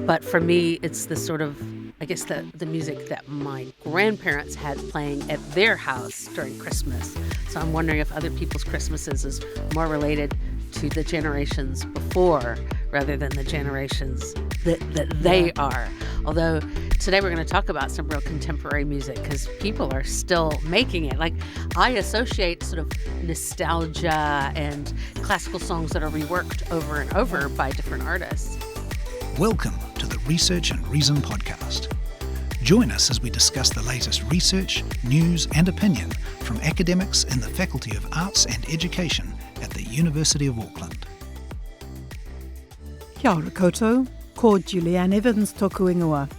But for me, it's the sort of, I guess, the music that my grandparents had playing at their house during Christmas. So I'm wondering if other people's Christmases is more related to the generations before rather than the generations that they are. Although today we're going to talk about some real contemporary music because people are still making it. Like, I associate sort of nostalgia and classical songs that are reworked over and over by different artists. Welcome to the Research and Reason podcast. Join us as we discuss the latest research, news and opinion from academics in the Faculty of Arts and Education at the University of Auckland. Kia ora koutou, ko Julianne Evans tōku ingoa.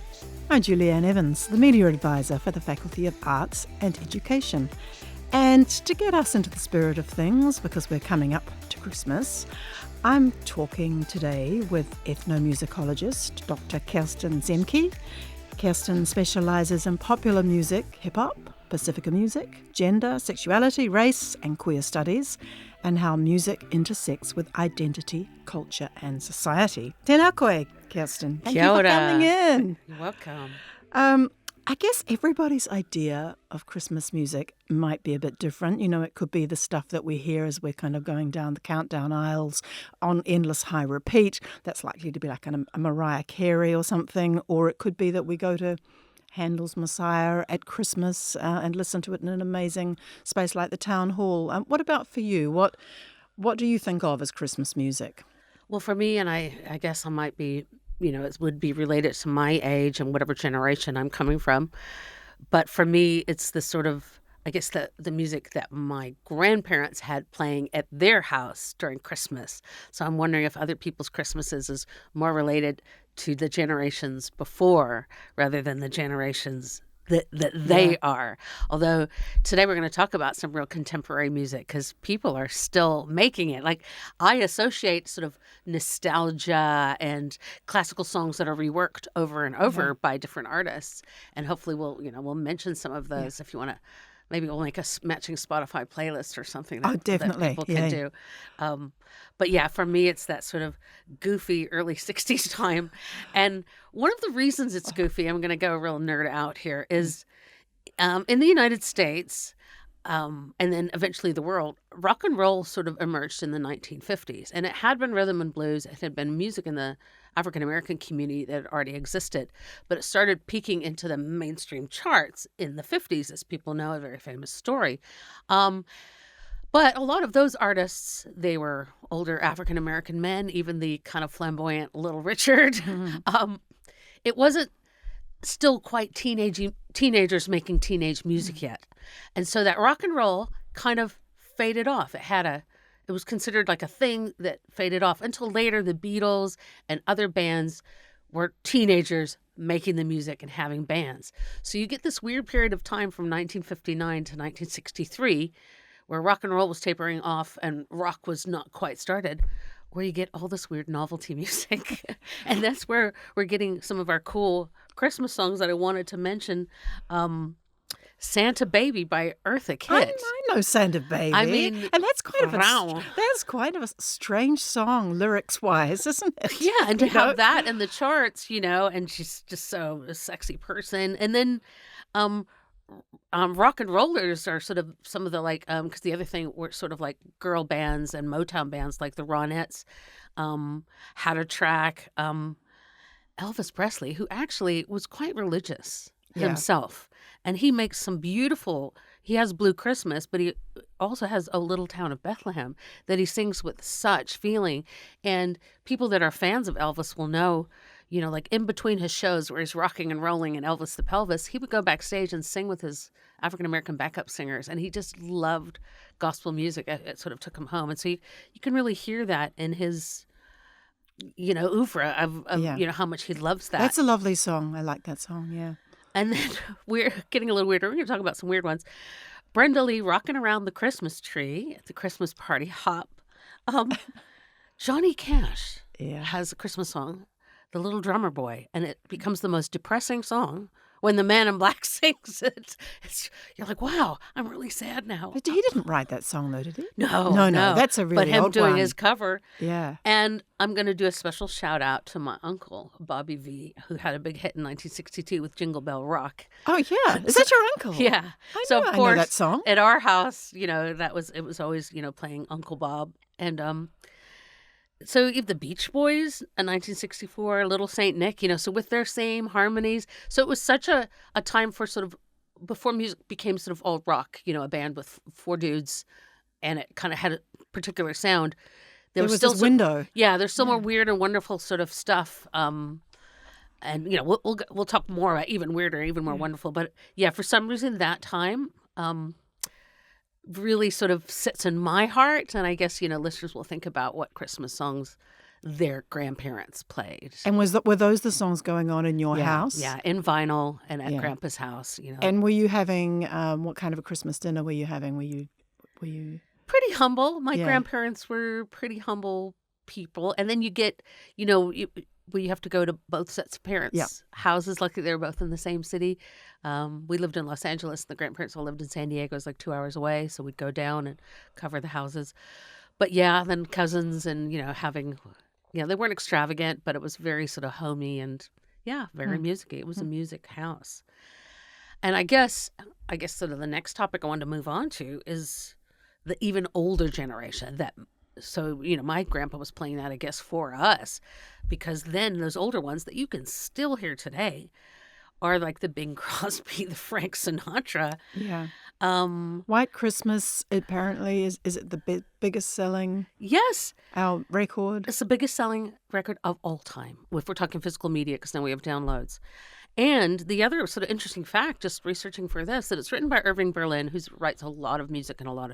I'm Julianne Evans, the Media Advisor for the Faculty of Arts and Education. And to get us into the spirit of things, because we're coming up to Christmas, I'm talking today with ethnomusicologist Dr Kirsten Zemke. Kirsten specialises in popular music, hip-hop, Pacifica music, gender, sexuality, race and queer studies, and how music intersects with identity, culture and society. Tēnā koe, Kirsten. Thank you for coming in. You're welcome. I guess everybody's idea of Christmas music might be a bit different. You know, it could be the stuff that we hear as we're kind of going down the countdown aisles on endless high repeat. That's likely to be like a Mariah Carey or something. Or it could be that we go to Handel's Messiah at Christmas and listen to it in an amazing space like the Town Hall. What about for you? What do you think of as Christmas music? Well, for me, and I guess I might be, it would be related to my age and whatever generation I'm coming from. But for me, it's the sort of, I guess, the music that my grandparents had playing at their house during Christmas. So I'm wondering if other people's Christmases is more related to the generations before rather than the generations that they are. Although today we're going to talk about some real contemporary music because people are still making it. Like, I associate sort of nostalgia and classical songs that are reworked over and over by different artists. And hopefully we'll mention some of those if you want to. Maybe we'll make a matching Spotify playlist or something that people can do. But yeah, for me, it's that sort of goofy early 60s time. And one of the reasons it's goofy, I'm going to go real nerd out here, is in the United States and then eventually the world, rock and roll sort of emerged in the 1950s. And it had been rhythm and blues. It had been music in the African-American community that had already existed, but it started peaking into the mainstream charts in the 50s, as people know, a very famous story. But a lot of those artists, they were older African-American men, even the kind of flamboyant Little Richard. Mm-hmm. It wasn't still quite teenagers making teenage music yet. And so that rock and roll kind of faded off. It was considered like a thing that faded off until later the Beatles and other bands were teenagers making the music and having bands. So you get this weird period of time from 1959 to 1963 where rock and roll was tapering off and rock was not quite started, where you get all this weird novelty music. And that's where we're getting some of our cool Christmas songs that I wanted to mention. Santa Baby by Eartha Kitt. I know Santa Baby. I mean, and that's quite a strange song lyrics-wise, isn't it? Yeah, and to have that in the charts, and she's just so a sexy person. And then rock and rollers are sort of some of the because the other thing were sort of like girl bands and Motown bands like the Ronettes had a track. Elvis Presley, who actually was quite religious himself. And he makes he has Blue Christmas, but he also has A Little Town of Bethlehem that he sings with such feeling. And people that are fans of Elvis will know, like in between his shows where he's rocking and rolling and Elvis the Pelvis, he would go backstage and sing with his African-American backup singers. And he just loved gospel music. It sort of took him home. And so you can really hear that in his oeuvre of how much he loves that. That's a lovely song. I like that song, yeah. And then we're getting a little weirder. We're going to talk about some weird ones. Brenda Lee rocking around the Christmas tree at the Christmas party hop. Johnny Cash has a Christmas song, The Little Drummer Boy, and it becomes the most depressing song when the man in black sings it, you're like, wow, I'm really sad now. But he didn't write that song, though, did he? No. That's a really But him old doing one. his cover. Yeah. And I'm going to do a special shout out to my uncle, Bobby V, who had a big hit in 1962 with Jingle Bell Rock. Oh, yeah. Is that your uncle? Yeah. I know that song. At our house, it was always, playing Uncle Bob. And so you have the Beach Boys in 1964, Little Saint Nick, so with their same harmonies. So it was such a time for sort of, before music became sort of all rock, a band with four dudes, and it kind of had a particular sound. There was still this window. Yeah, there's still more weird and wonderful sort of stuff. And we'll talk more about even weirder, even more wonderful. But yeah, for some reason that time really sort of sits in my heart, and I guess listeners will think about what Christmas songs their grandparents played. And were those the songs going on in your house? Yeah, in vinyl and at Grandpa's house. And were you having what kind of a Christmas dinner were you having? Were you pretty humble? My grandparents were pretty humble people, and then you get we have to go to both sets of parents' houses. Luckily, they were both in the same city. We lived in Los Angeles, and the grandparents all lived in San Diego. It was like 2 hours away, so we'd go down and cover the houses. But yeah, then cousins and, having, they weren't extravagant, but it was very sort of homey and, very music-y. It was a music house. And I guess sort of the next topic I wanted to move on to is the even older generation So, my grandpa was playing that, I guess, for us, because then those older ones that you can still hear today are like the Bing Crosby, the Frank Sinatra. Yeah. White Christmas apparently is it the biggest selling? Yes. Our record? It's the biggest selling record of all time, if we're talking physical media, because then we have downloads. And the other sort of interesting fact, just researching for this, that it's written by Irving Berlin, who writes a lot of music and a lot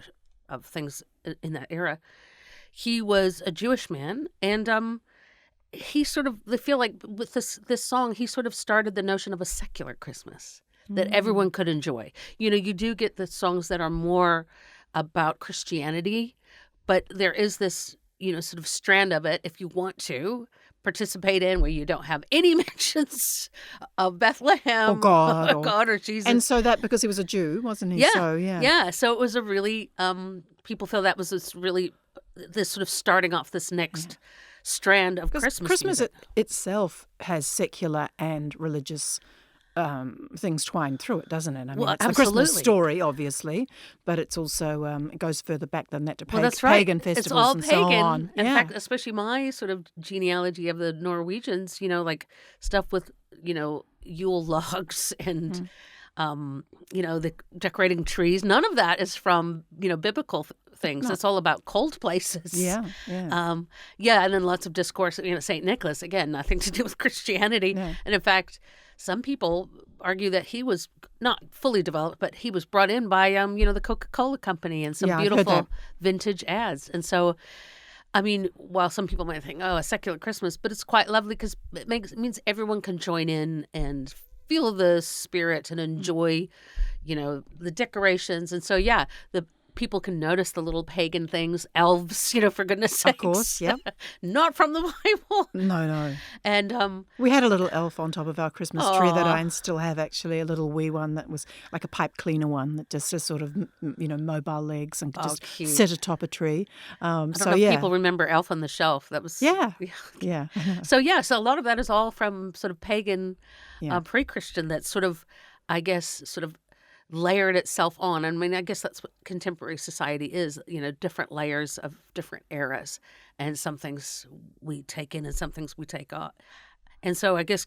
of things in that era. He was a Jewish man, and he sort of, they feel like with this song, he sort of started the notion of a secular Christmas that everyone could enjoy. You do get the songs that are more about Christianity, but there is this, sort of strand of it, if you want to participate in, where you don't have any mentions of Bethlehem or God or Jesus. And so that, because he was a Jew, wasn't he? Yeah. So, Yeah. So it was a really, people feel that was this sort of starting off this next strand of Christmas. Christmas itself has secular and religious things twined through it, doesn't it? I mean, it's the Christmas story, obviously, but it's also it goes further back than that to pagan festivals it's all and pagan. so on. In fact, especially my sort of genealogy of the Norwegians, like stuff with Yule logs and the decorating trees. None of that is from biblical things. No. It's all about cold places. Yeah. And then lots of discourse. Saint Nicholas, again, nothing to do with Christianity. No. And in fact, some people argue that he was not fully developed, but he was brought in by the Coca-Cola company and some beautiful vintage ads. And so, I mean, while some people might think, a secular Christmas, but it's quite lovely because it means everyone can join in and feel the spirit and enjoy, the decorations. And so, the people can notice the little pagan things, elves, for goodness sakes. Of course, yep. Not from the Bible. No. And we had a little elf on top of our Christmas tree that I still have, actually, a little wee one that was like a pipe cleaner one that just sort of, mobile legs and could just cute. sit atop a tree. I don't know if people remember Elf on the Shelf. That was... Yeah. So a lot of that is all from sort of pagan, pre-Christian that sort of, I guess, sort of layered itself on. I mean, I guess that's what contemporary society is, different layers of different eras. And some things we take in and some things we take out. And so I guess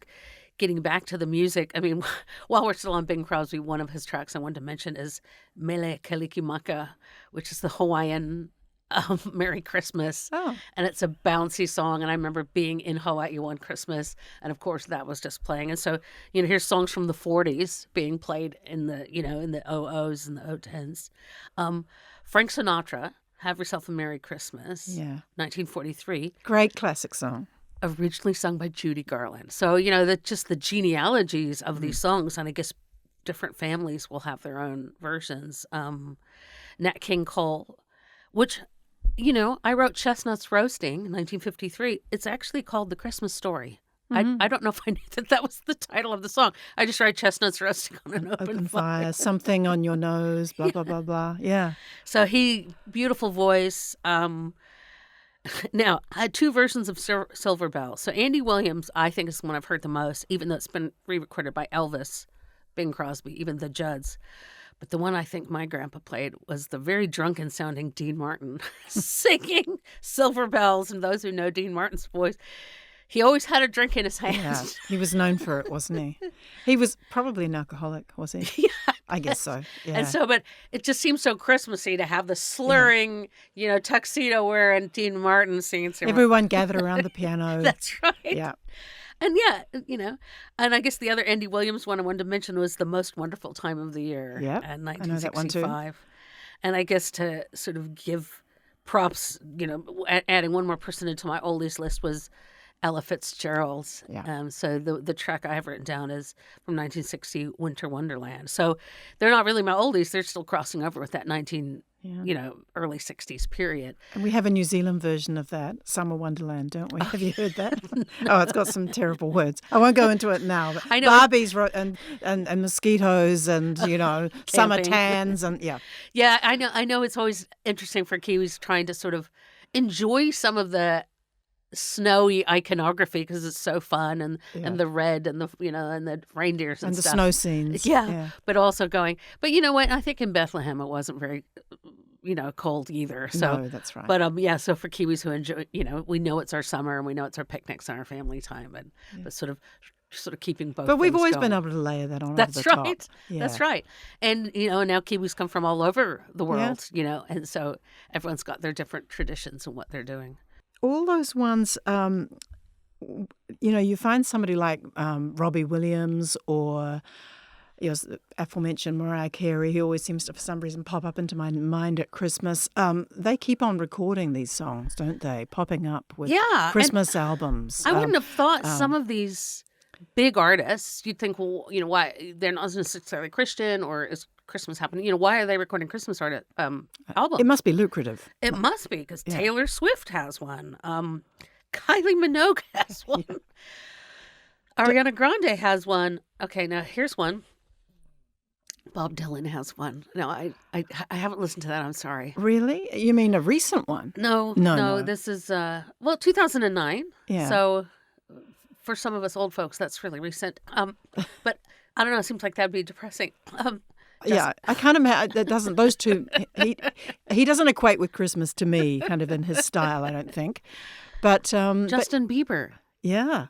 getting back to the music, I mean, while we're still on Bing Crosby, one of his tracks I wanted to mention is Mele Kalikimaka, which is the Hawaiian Merry Christmas. Oh. And it's a bouncy song. And I remember being in Hawaii one Christmas. And of course, that was just playing. And so, here's songs from the 40s being played in the, in the 00s and the 010s. Frank Sinatra, Have Yourself a Merry Christmas. Yeah. 1943. Great classic song. Originally sung by Judy Garland. So, just the genealogies of these songs. And I guess different families will have their own versions. Nat King Cole, which... I wrote Chestnuts Roasting in 1953. It's actually called The Christmas Story I don't know if I knew that was the title of the song. I just write chestnuts roasting on an open fire. Something on your nose, blah, blah, blah, blah. Yeah. So beautiful voice. Now, I had two versions of Silver Bell. So Andy Williams, I think, is the one I've heard the most, even though it's been re-recorded by Elvis, Bing Crosby, even the Judds. But the one I think my grandpa played was the very drunken-sounding Dean Martin singing Silver Bells. And those who know Dean Martin's voice, he always had a drink in his hand. Yeah, he was known for it, wasn't he? He was probably an alcoholic, was he? Yeah. I guess so. Yeah. And so, but it just seems so Christmassy to have the slurring, tuxedo wearing Dean Martin singing. Everyone gathered around the piano. That's right. Yeah. And and I guess the other Andy Williams one I wanted to mention was The Most Wonderful Time of the Year. Yeah. In I know that one too. 1965. And I guess to sort of give props, adding one more person into my oldies list was Ella Fitzgerald's. Yeah. So the track I have written down is from 1960, Winter Wonderland. So they're not really my oldies. They're still crossing over with that early 60s period. And we have a New Zealand version of that, Summer Wonderland, don't we? Have you heard that? Oh, it's got some terrible words. I won't go into it now. But I know. Barbies and mosquitoes and, summer tans and, yeah. Yeah, I know it's always interesting for Kiwis trying to sort of enjoy some of the snowy iconography because it's so fun and the red and the and the reindeers and the stuff. snow scenes. Yeah, but also going. But you know what? I think in Bethlehem it wasn't very cold either. So no, that's right. But so for Kiwis who enjoy, we know it's our summer and we know it's our picnics and our family time, and but sort of keeping both. But we've always going. been able to layer that on. That's over the right. Top. Yeah. That's right. And now Kiwis come from all over the world. And so everyone's got their different traditions and what they're doing. All those ones, you find somebody like Robbie Williams or aforementioned Mariah Carey, who always seems to, for some reason, pop up into my mind at Christmas. They keep on recording these songs, don't they? Popping up with Christmas albums. I wouldn't have thought some of these big artists, you'd think, well, why they're not necessarily Christian or is Christmas happening? Why are they recording Christmas albums? It must be lucrative. It must be because Taylor Swift has one. Kylie Minogue has one. Ariana Grande has one. Okay, now here's one. Bob Dylan has one. No, I haven't listened to that. I'm sorry. Really? You mean a recent one? No. This is 2009. Yeah. So for some of us old folks, that's really recent. But I don't know. It seems like that'd be depressing. Yeah, I can't imagine. That doesn't. Those two. He doesn't equate with Christmas to me, kind of in his style. I don't think. But Justin Bieber. Yeah.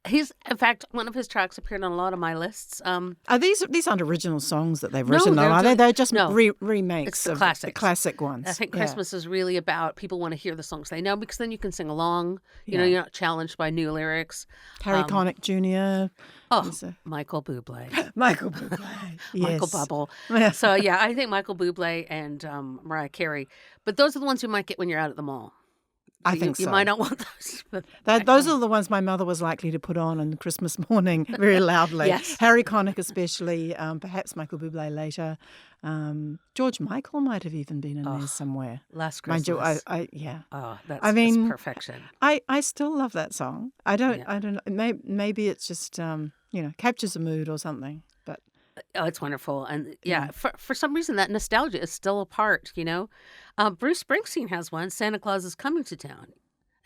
He's, in fact, one of his tracks appeared on a lot of my lists. Are these aren't original songs that they've written, though, are they? They're just remakes it's the of classics. The classic ones. I think Christmas is really about people want to hear the songs they know because then you can sing along. You're not challenged by new lyrics. Harry Connick Jr. Michael Bublé. Michael Bublé. Yes. Michael Bubble. Yeah. So, I think Michael Bublé and Mariah Carey. But those are the ones you might get when you're out at the mall. I think so. You might not want those. But those are the ones my mother was likely to put on Christmas morning very loudly. Yes. Harry Connick especially, perhaps Michael Bublé later. George Michael might have even been in there somewhere. Last Christmas. Mind you, yeah. Oh, that's perfection. I still love that song. I don't know. Maybe it's just, captures a mood or something. But oh, it's wonderful. And for some reason that nostalgia is still a part, Bruce Springsteen has one, Santa Claus is Coming to Town.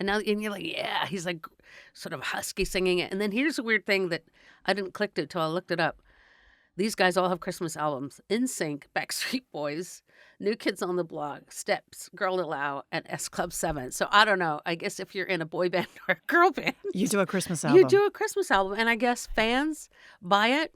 And you're like, yeah, he's like sort of husky singing it. And then here's a weird thing that I didn't click it till I looked it up. These guys all have Christmas albums. NSYNC, Backstreet Boys, New Kids on the Block, Steps, Girl Aloud, and S Club 7. So I don't know. I guess if you're in a boy band or a girl band. You do a Christmas album. You do a Christmas album. And I guess fans buy it.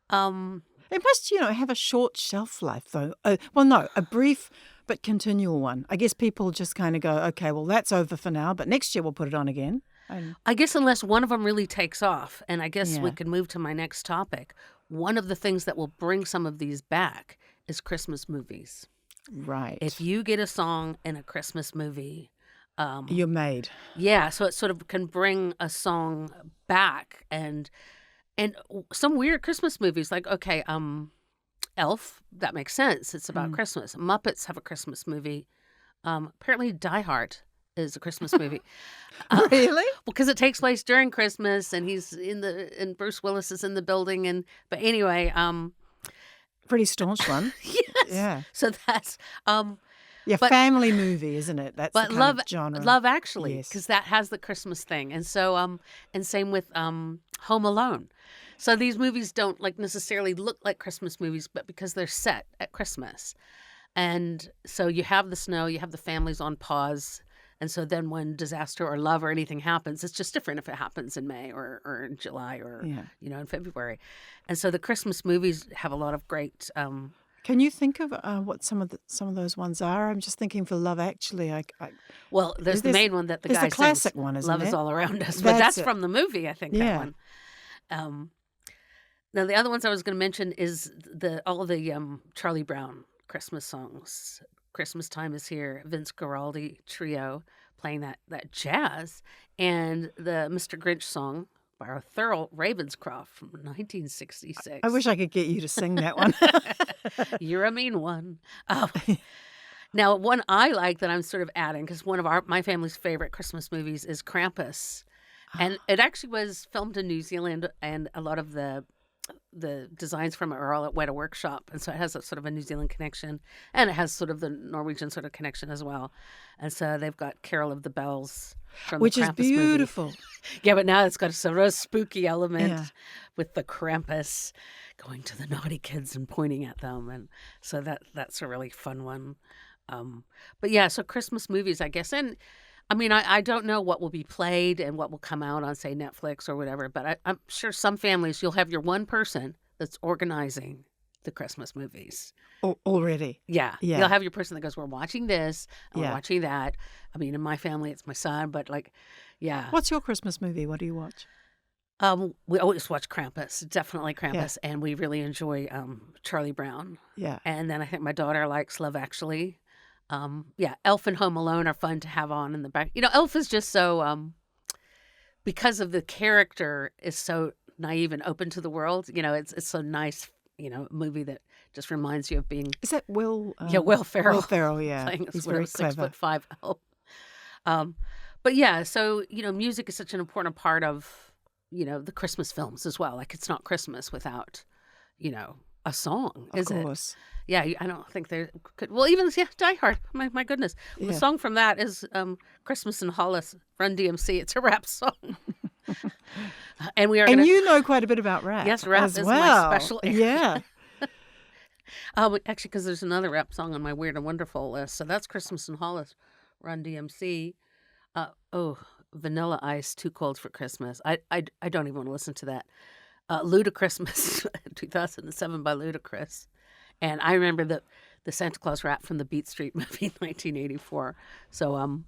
It must, have a short shelf life, though. A brief but continual one. I guess people just kind of go, okay, well, that's over for now, but next year we'll put it on again. I guess unless one of them really takes off, and I guess we can move to my next topic. One of the things that will bring some of these back is Christmas movies. Right. If you get a song in a Christmas movie, you're made. Yeah, so it sort of can bring a song back, and some weird Christmas movies like Elf, that makes sense. It's about Christmas. Muppets have a Christmas movie. Apparently Die Hard is a Christmas movie. Uh, Really? because it takes place during Christmas, and and Bruce Willis is in the building, but anyway, Pretty staunch one. yes. Yeah. So that's Yeah, but family movie, isn't it? That's the but kind Love of genre. Love Actually, Yes. because that has the Christmas thing, and so and same with Home Alone. So these movies don't like necessarily look like Christmas movies, but because they're set at Christmas, and so you have the snow, you have the families on pause. And so then when disaster or love or anything happens, it's just different if it happens in May or in July or, Yeah. in February. And so the Christmas movies have a lot of great, Can you think of what some of those ones are? I'm just thinking for Love Actually. well, there's the There's- main one that the there's guy the classic sings, one, isn't Love is there? All Around Us. But That's that's it. from the movie, I think, that Yeah. one. Now, the other ones I was going to mention is all of the Charlie Brown Christmas songs. Christmas Time Is Here, Vince Guaraldi Trio playing that jazz, and the Mr. Grinch song by our Thurl Ravenscroft from 1966. I wish I could get you to sing that one. You're a mean one. Now, one I like that I'm sort of adding, because one of my family's favorite Christmas movies is Krampus. And it actually was filmed in New Zealand, and a lot of the designs from it are all at Weta Workshop, and so it has a sort of a New Zealand connection, and it has sort of the Norwegian sort of connection as well. And so they've got Carol of the Bells from Which the is Krampus movie. beautiful. Yeah, but now it's got a sort of spooky element Yeah. with the Krampus going to the naughty kids and pointing at them, and so that's a really fun one. But yeah, so Christmas movies, I guess, and I mean, I don't know what will be played and what will come out on, say, Netflix or whatever, but I'm sure some families, you'll have your one person that's organizing the Christmas movies. Already. Yeah. Yeah. You'll have your person that goes, we're watching this and Yeah. we're watching that. I mean, in my family, it's my son, but yeah. What's your Christmas movie? What do you watch? We always watch Krampus, definitely Krampus, and we really enjoy Charlie Brown. Yeah. And then I think my daughter likes Love Actually. Elf and Home Alone are fun to have on in the back. Elf is just so, because of the character is so naive and open to the world, it's so nice, movie that just reminds you of being, Is that Will? Will Ferrell. Will Ferrell, yeah. playing He's a very clever. 6'5" elf. But yeah, so, music is such an important part of, the Christmas films as well. Like, it's not Christmas without, a song, Of is it? course. Yeah, I don't think there could. Well, even Die Hard. My goodness, the Yeah. song from that is "Christmas in Hollis." Run DMC. It's a rap song, and we are. And gonna, you know quite a bit about rap. Yes, rap as is well. my special area. Yeah. Actually, because there's another rap song on my Weird and Wonderful list. So that's "Christmas in Hollis," Run DMC. Vanilla Ice, Too Cold for Christmas. I don't even want to listen to that. Ludachristmas, 2007 by Ludacris. And I remember the Santa Claus rap from the Beat Street movie in 1984. So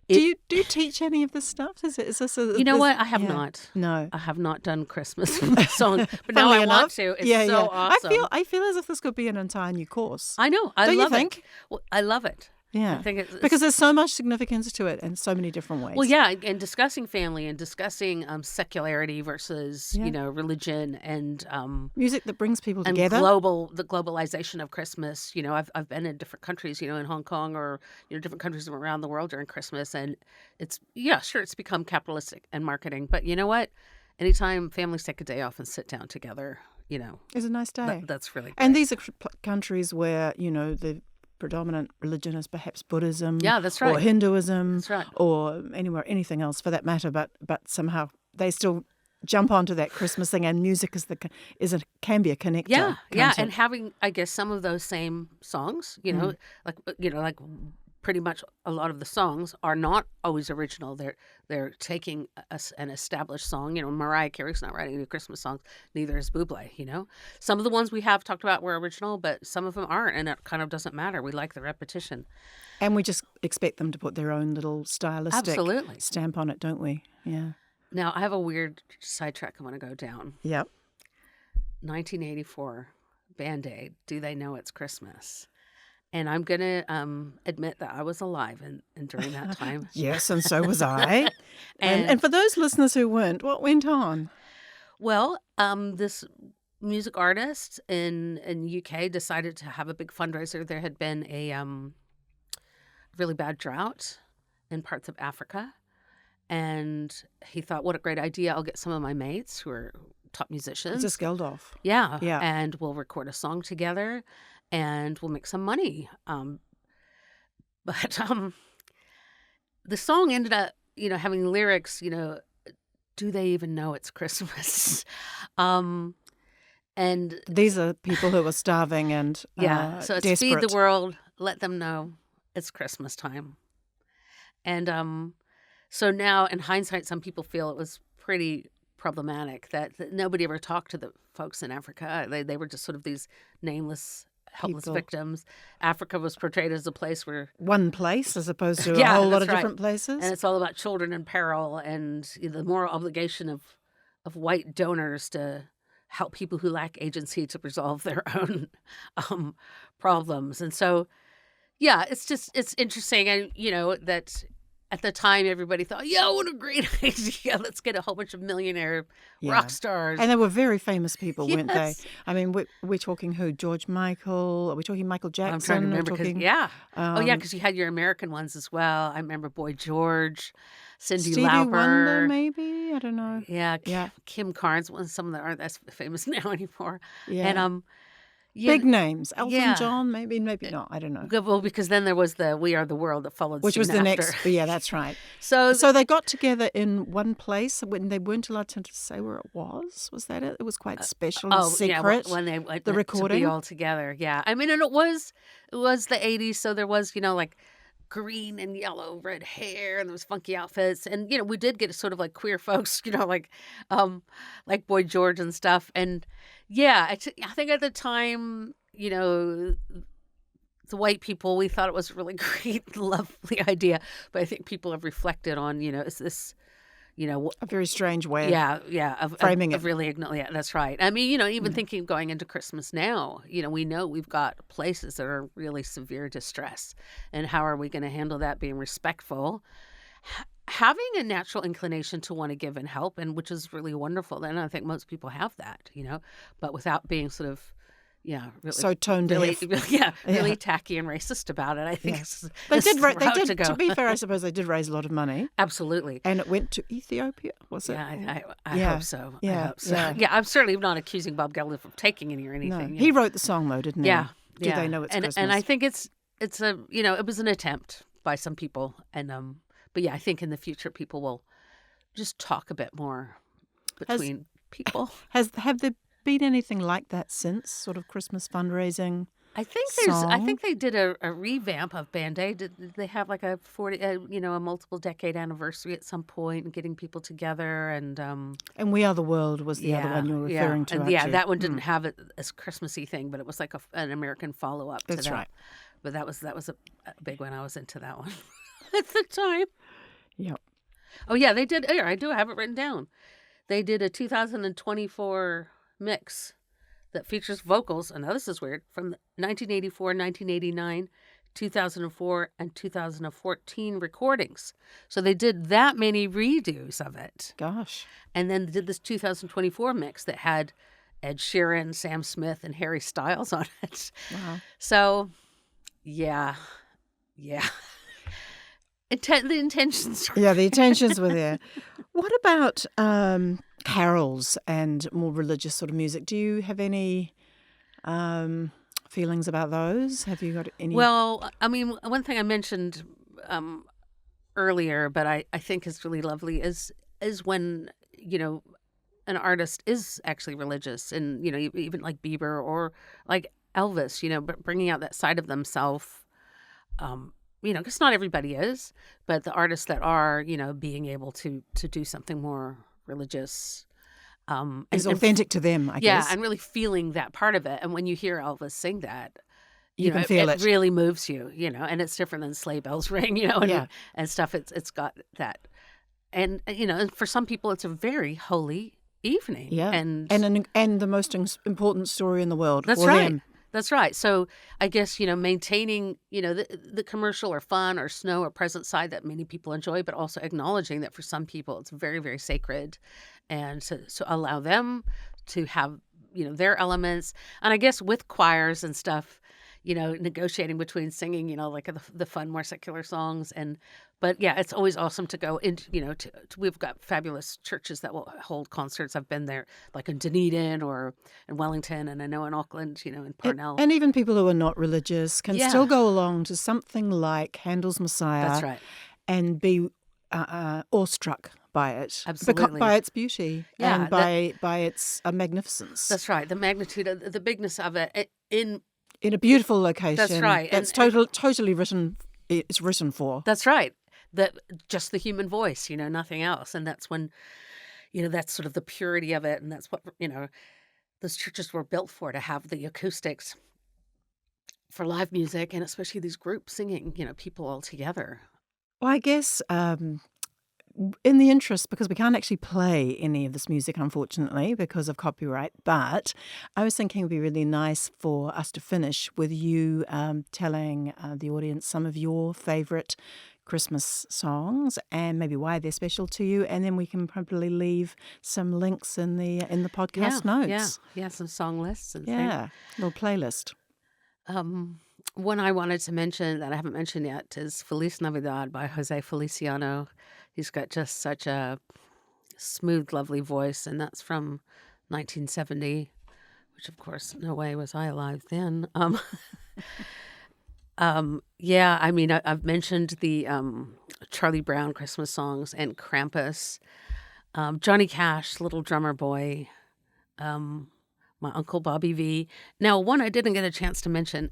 Do you teach any of this stuff? Is this you know what? I have not. No. I have not done Christmas song, but now Funnily I enough, want to. It's so awesome. I feel as if this could be an entire new course. I know. I Don't you love think? it. Well, I love it. Yeah. I think it's Because there's so much significance to it in so many different ways. well, yeah, and discussing family and discussing secularity versus Yeah. religion and Music that brings people and together. the globalization of Christmas. I've been in different countries, in Hong Kong or different countries around the world during Christmas, and it's it's become capitalistic and marketing. But you know what? Anytime families take a day off and sit down together, It's a nice day. that's really great. And these are countries where, the predominant religion is perhaps Buddhism. Yeah, that's Or right. Hinduism. That's right. Or anything else for that matter. But somehow they still jump onto that Christmas thing, and music can be a connector. Yeah, can't and it? having, I guess, some of those same songs, like pretty much a lot of the songs are not always original. They're taking an established song. Mariah Carey's not writing new Christmas songs. Neither is Bublé. Some of the ones we have talked about were original, but some of them aren't, and it kind of doesn't matter. We like the repetition. And we just expect them to put their own little stylistic Absolutely. stamp on it, don't we? Yeah. Now I have a weird sidetrack I want to go down. Yep. 1984, Band-Aid. Do they know it's Christmas? And I'm going to admit that I was alive and during that time. Yes, and so was I. And- and for those listeners who weren't, what went on? Well, this music artist in UK decided to have a big fundraiser. There had been a really bad drought in parts of Africa. And he thought, what a great idea. I'll get some of my mates who are top musicians. It's a Skeldorf. Yeah. Yeah. And we'll record a song together and we'll make some money. But the song ended up, having lyrics, do they even know it's Christmas? And these are people who are starving and so it's desperate. feed the world, let them know it's Christmas time. And so now, in hindsight, some people feel it was pretty problematic that nobody ever talked to the folks in Africa. They were just sort of these nameless, helpless People. victims. Africa was portrayed as a place where One place as opposed to a Yeah, whole lot that's of right. different places. and it's all about children in peril and the moral obligation of white donors to help people who lack agency to resolve their own problems. And so, yeah, it's interesting. And, that at the time everybody thought, yeah, what a great idea. Let's get a whole bunch of millionaire Yeah. rock stars. And they were very famous people, weren't they? Yes. I mean, we're talking who? George Michael? Are we talking Michael Jackson? I'm trying to remember We're because, talking, yeah. um, Because you had your American ones as well. I remember Boy George, Cyndi Stevie Lauper. Wonder, maybe? I don't know. Yeah, Yeah. Kim Carnes, some that aren't that famous now anymore. Yeah. And yeah, Big names. Elton yeah. John, maybe not. I don't know. well, because then there was the We Are the World that followed, Which was soon the after. next. Yeah, that's right. So So they got together in one place when they weren't allowed to say where it was. Was that it? It was quite special and secret. when they went the to recording? be all together. Yeah, I mean, and it was the '80s, so there was like green and yellow, red hair, and there was funky outfits, and we did get sort of like queer folks, like Boy George and stuff, and yeah, I think at the time, the white people, we thought it was a really great, lovely idea, but I think people have reflected on, is this, a very strange way. of framing of it. really yeah, that's right. I mean, even thinking going into Christmas now, we know we've got places that are really severe distress, and how are we going to handle that? Being respectful, having a natural inclination to want to give and help, and which is really wonderful. And I think most people have that, but without being sort of, really, So tone deaf. really tacky and racist about it. I think They this did. is the They route did. to go. To be fair, I suppose they did raise a lot of money, Absolutely. and it went to Ethiopia. Was it? Yeah, I Yeah. hope so. I Yeah, hope so. yeah. Yeah, I'm certainly not accusing Bob Geldof of taking any or No, anything. he wrote the song though, didn't he? Yeah. Do yeah. they know it's and, Christmas? And I think it's a it was an attempt by some people, and but yeah, I think in the future people will just talk a bit more between people. Have there been anything like that since, sort of Christmas fundraising? I think song? they did a revamp of Band-Aid. Did they have like a 40 a multiple decade anniversary at some point, and getting people together and And We Are the World was the other one you were referring to. and aren't you? that one didn't have it as Christmassy thing, but it was like an American follow up to That's that. right. But that was a big one. I was into that one at the time. Yep. Oh yeah, they did. Here, I do have it written down. They did a 2024 mix that features vocals. And now this is weird, from 1984, 1989, 2004, and 2014 recordings. So they did that many redos of it, Gosh. and then did this 2024 mix that had Ed Sheeran, Sam Smith, and Harry Styles on it. Wow. So, yeah. The intentions were Yeah, the intentions were there. What about carols and more religious sort of music? Do you have any feelings about those? Have you got any? Well, I mean, one thing I mentioned earlier, but I think is really lovely is when, an artist is actually religious, and, even like Bieber or like Elvis, but bringing out that side of themselves, because not everybody is, but the artists that are, being able to do something more religious. is authentic to them, I Yeah, guess. and really feeling that part of it. And when you hear Elvis sing that, You can feel it it. really moves you, and it's different than Sleigh Bells Ring, and, Yeah. and stuff. It's got that. And, and for some people, it's a very holy evening. Yeah. And the most important story in the world. that's for right. them. That's right. So I guess, maintaining, the commercial or fun or snow or present side that many people enjoy, but also acknowledging that for some people it's very, very sacred. And so allow them to have, their elements. And I guess with choirs and stuff, negotiating between singing, like the fun, more secular songs. But yeah, it's always awesome to go into, we've got fabulous churches that will hold concerts. I've been there, like in Dunedin or in Wellington, and I know in Auckland, in Parnell. And even people who are not religious can still go along to something like Handel's Messiah. That's right. And be awestruck by it. Absolutely. By its beauty and by its magnificence. That's right. The magnitude of the bigness of it in a beautiful location. That's right. That's totally written. It's written for. That's right. Just the human voice, nothing else. And that's when, that's sort of the purity of it. And that's what, those churches were built for, to have the acoustics for live music, and especially these groups singing, people all together. Well, I guess in the interest, because we can't actually play any of this music, unfortunately, because of copyright, but I was thinking it would be really nice for us to finish with you telling the audience some of your favourite Christmas songs and maybe why they're special to you, and then we can probably leave some links in the podcast notes. Yeah, some song lists and things. Little playlist. One I wanted to mention that I haven't mentioned yet is Feliz Navidad by Jose Feliciano. He's got just such a smooth, lovely voice, and that's from 1970, which, of course, no way was I alive then. I've mentioned the Charlie Brown Christmas songs and Krampus, Johnny Cash, Little Drummer Boy, my Uncle Bobby V. Now, one I didn't get a chance to mention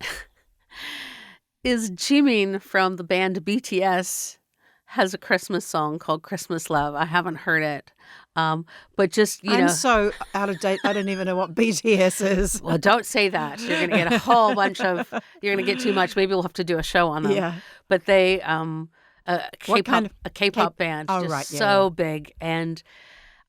is Jimin from the band BTS has a Christmas song called Christmas Love. I haven't heard it. But just, I'm so out of date, I don't even know what BTS is. Well, don't say that. You're going to get a whole bunch of, you're going to get too much. Maybe we'll have to do a show on them. Yeah. But they, a K-pop band, so big. And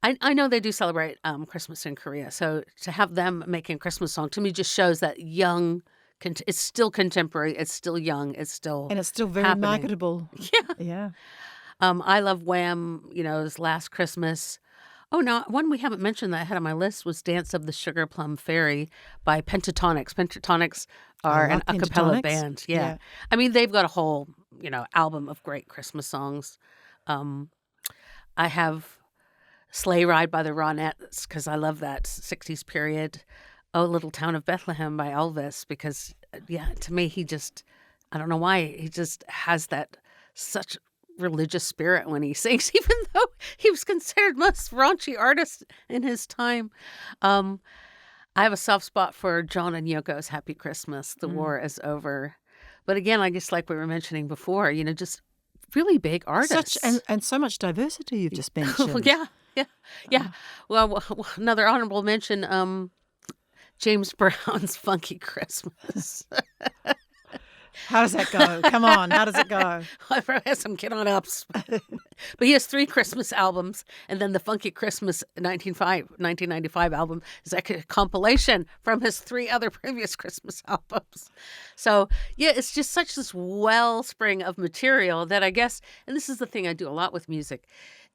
I know they do celebrate Christmas in Korea. So to have them making a Christmas song, to me, just shows that young, it's still contemporary, it's still young, it's still And it's still very happening. marketable. Yeah. I love Wham, his Last Christmas. Oh, no, one we haven't mentioned that I had on my list was Dance of the Sugar Plum Fairy by Pentatonics. Pentatonics are an a cappella band. Yeah. I mean, they've got a whole, album of great Christmas songs. I have Sleigh Ride by the Ronettes because I love that 60s period. Oh, Little Town of Bethlehem by Elvis because, to me, I don't know why, he just has that such religious spirit when he sings, even though he was considered most raunchy artist in his time. I have a soft spot for John and Yoko's Happy Christmas, The War is Over. But again, I guess like we were mentioning before, just really big artists. And so much diversity you've just mentioned. Yeah. Well, another honorable mention, James Brown's Funky Christmas. How does that go? Come on, how does it go? I has some kid on ups. But he has 3 Christmas albums, and then the Funky Christmas 1995 album is like a compilation from his 3 other previous Christmas albums. So, it's just such this wellspring of material that I guess, and this is the thing I do a lot with music,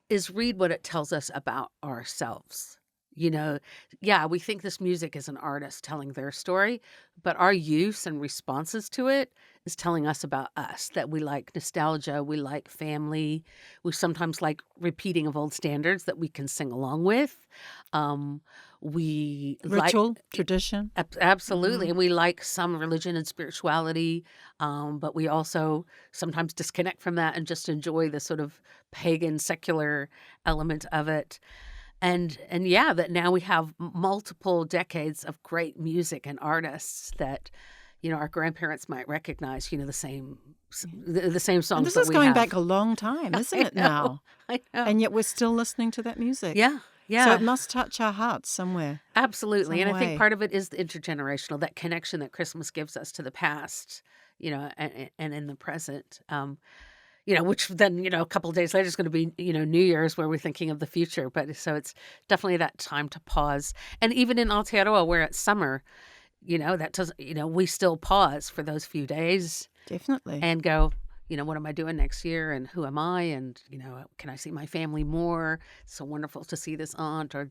is read what it tells us about ourselves. We think this music is an artist telling their story, but our use and responses to it is telling us about us, that we like nostalgia, we like family, we sometimes like repeating of old standards that we can sing along with. We Ritual, tradition. Absolutely. And we like some religion and spirituality, but we also sometimes disconnect from that and just enjoy the sort of pagan, secular element of it. And that now we have multiple decades of great music and artists that, our grandparents might recognize, the same songs and this that we is going have. back a long time, isn't it now? I know. And yet we're still listening to that music. Yeah. So it must touch our hearts somewhere. Absolutely. Some And I think way. part of it is the intergenerational, that connection that Christmas gives us to the past, and in the present. Which then, a couple of days later is going to be, New Year's where we're thinking of the future. But so it's definitely that time to pause. And even in Aotearoa where it's summer, that does, we still pause for those few days. Definitely. And go, what am I doing next year? And who am I? And, can I see my family more? It's so wonderful to see this aunt or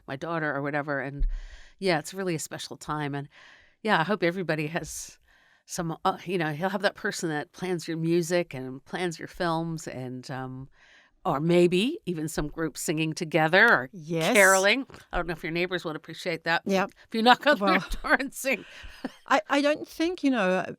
my daughter or whatever. And it's really a special time. And I hope everybody has he'll have that person that plans your music and plans your films, and or maybe even some groups singing together or Yes. caroling. I don't know if your neighbors would appreciate that. Yep. If you knock on Well, their door and sing. I don't think,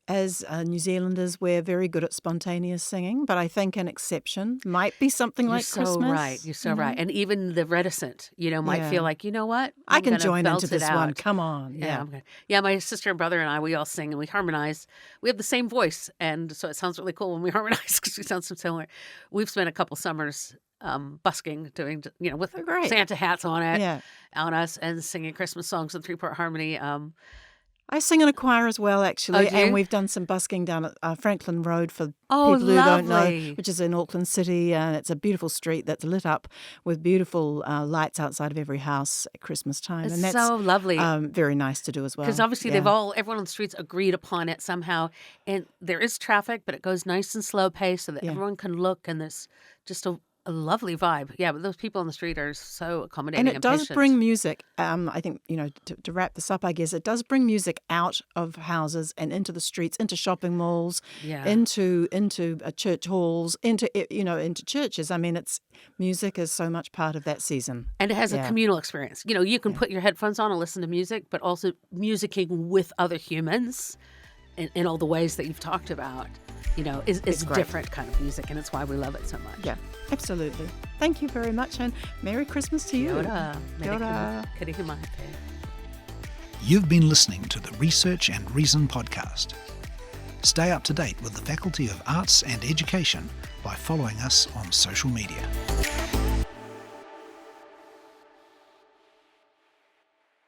as New Zealanders, we're very good at spontaneous singing, but I think an exception might be something You're like so Christmas. right. You're so right. And even the reticent, might Yeah. feel like, you know what? I I'm can gonna join belt into it this one. out. Come on. Yeah, Yeah. I'm gonna, yeah. My sister and brother and I, we all sing and we harmonize. We have the same voice, and so it sounds really cool when we harmonize because we sound so similar. We've spent a couple summers busking, doing with Oh, great. Santa hats on Yeah. us, and singing Christmas songs in three-part harmony. I sing in a choir as well, actually, do you? and we've done some busking down at Franklin Road for Oh, people who don't know, lovely. which is in Auckland City, and it's a beautiful street that's lit up with beautiful lights outside of every house at Christmas time, It's and that's so lovely. very nice to do as well. Because obviously Yeah. everyone on the streets agreed upon it somehow. And there is traffic, but it goes nice and slow pace so that Yeah. everyone can look, and there's just a lovely vibe. Yeah, but those people on the street are so accommodating And it does patient. bring music. I think, to wrap this up, I guess, it does bring music out of houses and into the streets, into shopping malls, Yeah. into church halls, into churches. I mean, music is so much part of that season. And it has a Yeah. communal experience. You can put your headphones on and listen to music, but also musicking with other humans in all the ways that you've talked about, is It's great. different kind of music, and it's why we love it so much. Yeah, absolutely. Thank you very much, and Merry Christmas to you. Kia ora. Kia ora. Kirihimahe. You've been listening to the Research and Reason podcast. Stay up to date with the Faculty of Arts and Education by following us on social media.